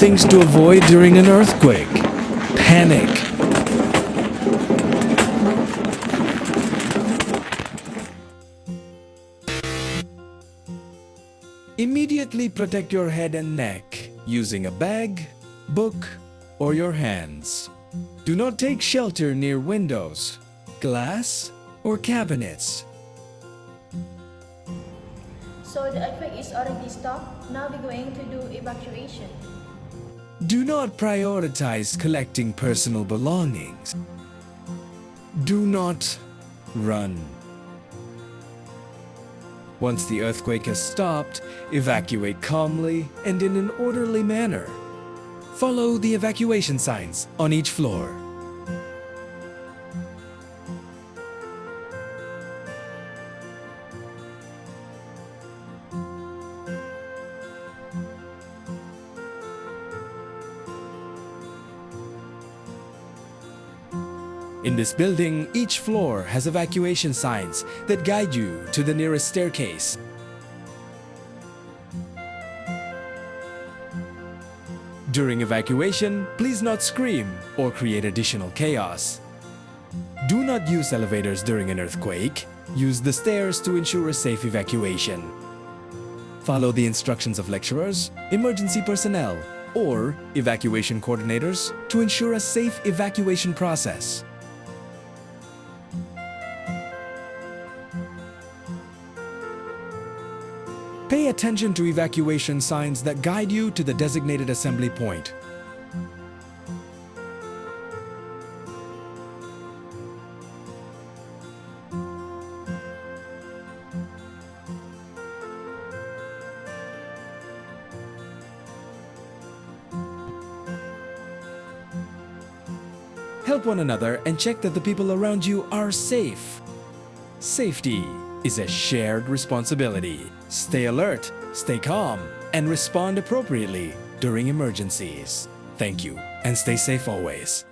things to avoid during an earthquake. Panic. Immediately protect your head and neck using a bag, book, or your hands. Do not take shelter near windows, glass, or cabinets. So the earthquake is already stopped. Now we're going to do evacuation. Do not prioritize collecting personal belongings. Do not run. Once the earthquake has stopped, evacuate calmly and in an orderly manner. Follow the evacuation signs on each floor. In this building, each floor has evacuation signs that guide you to the nearest staircase. During evacuation, please not scream or create additional chaos. Do not use elevators during an earthquake. Use the stairs to ensure a safe evacuation. Follow the instructions of lecturers, emergency personnel, or evacuation coordinators to ensure a safe evacuation process. Pay attention to evacuation signs that guide you to the designated assembly point. Help one another and check that the people around you are safe. Safety is a shared responsibility. Stay alert, stay calm, and respond appropriately during emergencies. Thank you, and stay safe always.